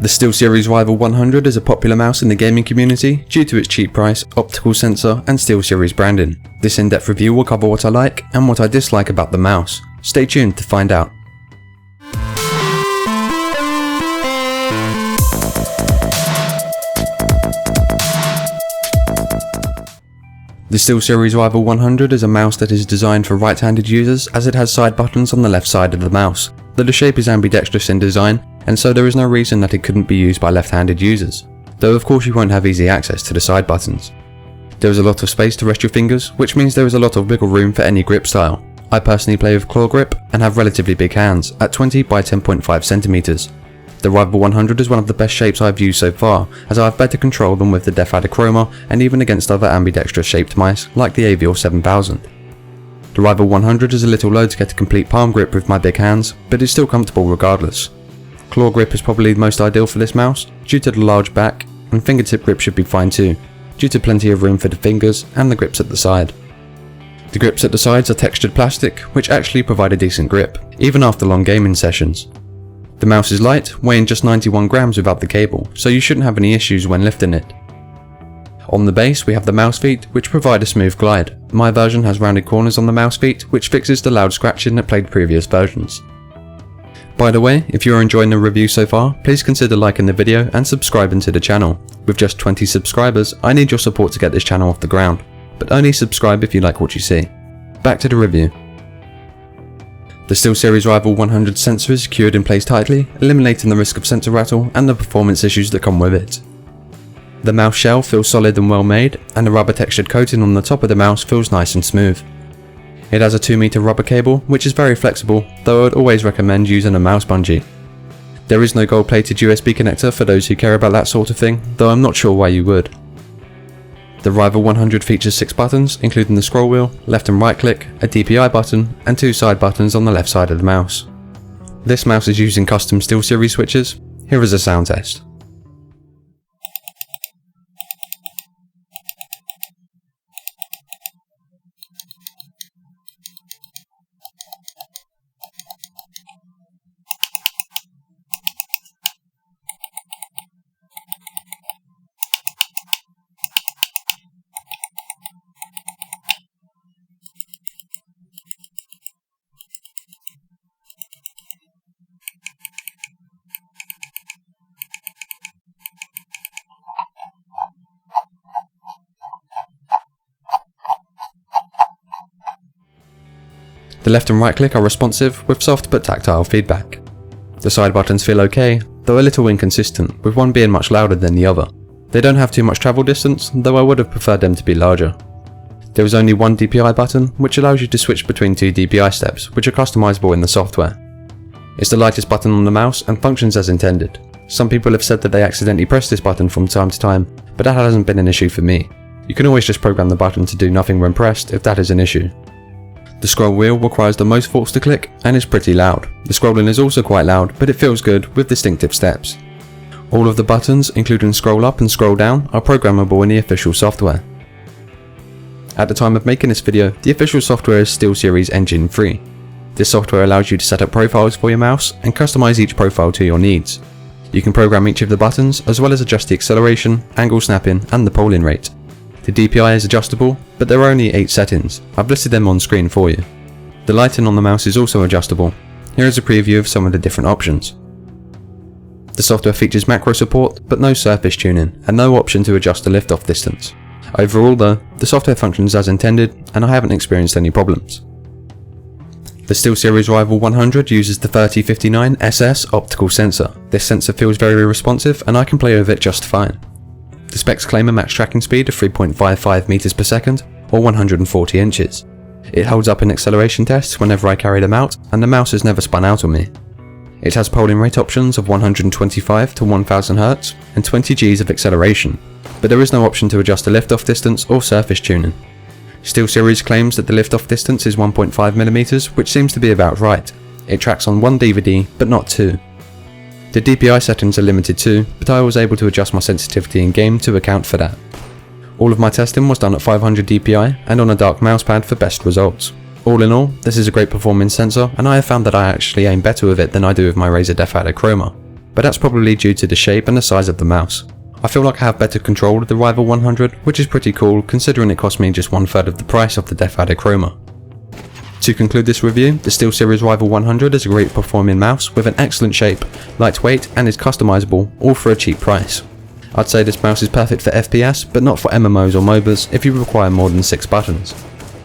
The SteelSeries Rival 100 is a popular mouse in the gaming community due to its cheap price, optical sensor and SteelSeries branding. This in-depth review will cover what I like and what I dislike about the mouse. Stay tuned to find out. The SteelSeries Rival 100 is a mouse that is designed for right-handed users as it has side buttons on the left side of the mouse. The shape is ambidextrous in design, and so there is no reason that it couldn't be used by left-handed users, though of course you won't have easy access to the side buttons. There is a lot of space to rest your fingers, which means there is a lot of wiggle room for any grip style. I personally play with claw grip and have relatively big hands at 20 by 10.5 cm. The Rival 100 is one of the best shapes I've used so far, as I have better control than with the Chroma and even against other ambidextrous shaped mice like the Avior 7000. The Rival 100 is a little low to get a complete palm grip with my big hands, but is still comfortable regardless. Claw grip is probably the most ideal for this mouse due to the large back, and fingertip grip should be fine too, due to plenty of room for the fingers and the grips at the side. The grips at the sides are textured plastic, which actually provide a decent grip, even after long gaming sessions. The mouse is light, weighing just 91 grams without the cable, so you shouldn't have any issues when lifting it. On the base we have the mouse feet, which provide a smooth glide. My version has rounded corners on the mouse feet, which fixes the loud scratching that plagued previous versions. By the way, if you are enjoying the review so far, please consider liking the video and subscribing to the channel. With just 20 subscribers, I need your support to get this channel off the ground, but only subscribe if you like what you see. Back to the review. The SteelSeries Rival 100 sensor is secured in place tightly, eliminating the risk of sensor rattle and the performance issues that come with it. The mouse shell feels solid and well made, and the rubber textured coating on the top of the mouse feels nice and smooth. It has a 2-meter rubber cable, which is very flexible, though I would always recommend using a mouse bungee. There is no gold-plated USB connector for those who care about that sort of thing, though I'm not sure why you would. The Rival 100 features 6 buttons, including the scroll wheel, left and right click, a DPI button, and 2 side buttons on the left side of the mouse. This mouse is using custom SteelSeries switches. Here is a sound test. The left and right click are responsive with soft but tactile feedback. The side buttons feel okay, though a little inconsistent, with one being much louder than the other. They don't have too much travel distance, though I would have preferred them to be larger. There is only one DPI button, which allows you to switch between 2 DPI steps, which are customizable in the software. It's the lightest button on the mouse and functions as intended. Some people have said that they accidentally press this button from time to time, but that hasn't been an issue for me. You can always just program the button to do nothing when pressed if that is an issue. The scroll wheel requires the most force to click and is pretty loud. The scrolling is also quite loud, but it feels good with distinctive steps. All of the buttons, including scroll up and scroll down, are programmable in the official software. At the time of making this video, the official software is SteelSeries Engine 3. This software allows you to set up profiles for your mouse and customize each profile to your needs. You can program each of the buttons as well as adjust the acceleration, angle snapping and the polling rate. The DPI is adjustable, but there are only 8 settings. I've listed them on screen for you. The lighting on the mouse is also adjustable. Here is a preview of some of the different options. The software features macro support, but no surface tuning, and no option to adjust the lift-off distance. Overall though, the software functions as intended, and I haven't experienced any problems. The SteelSeries Rival 100 uses the 3059 SS optical sensor. This sensor feels very responsive, and I can play with it just fine. The specs claim a max tracking speed of 3.55 meters per second, or 140 inches. It holds up in acceleration tests whenever I carry them out, and the mouse has never spun out on me. It has polling rate options of 125 to 1000 Hz and 20 Gs of acceleration, but there is no option to adjust the lift-off distance or surface tuning. SteelSeries claims that the lift-off distance is 1.5mm, which seems to be about right. It tracks on one DVD, but not 2. The DPI settings are limited too, but I was able to adjust my sensitivity in game to account for that. All of my testing was done at 500 DPI and on a dark mousepad for best results. All in all, this is a great performing sensor, and I have found that I actually aim better with it than I do with my Razer Chroma. but that's probably due to the shape and the size of the mouse. I feel like I have better control with the Rival 100, which is pretty cool considering it cost me just 1/3 of the price of the Death-Adder Chroma. To conclude this review, the SteelSeries Rival 100 is a great performing mouse with an excellent shape, lightweight and is customizable, all for a cheap price. I'd say this mouse is perfect for FPS, but not for MMOs or MOBAs if you require more than 6 buttons.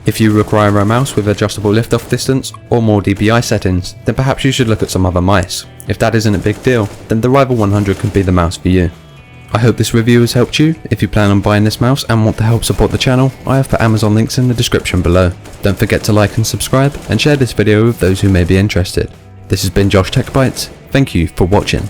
If you require a mouse with adjustable lift-off distance or more DPI settings, then perhaps you should look at some other mice. If that isn't a big deal, then the Rival 100 could be the mouse for you. I hope this review has helped you. If you plan on buying this mouse and want to help support the channel, I have put Amazon links in the description below. Don't forget to like and subscribe, and share this video with those who may be interested. This has been JoshTechBytes. Thank you for watching.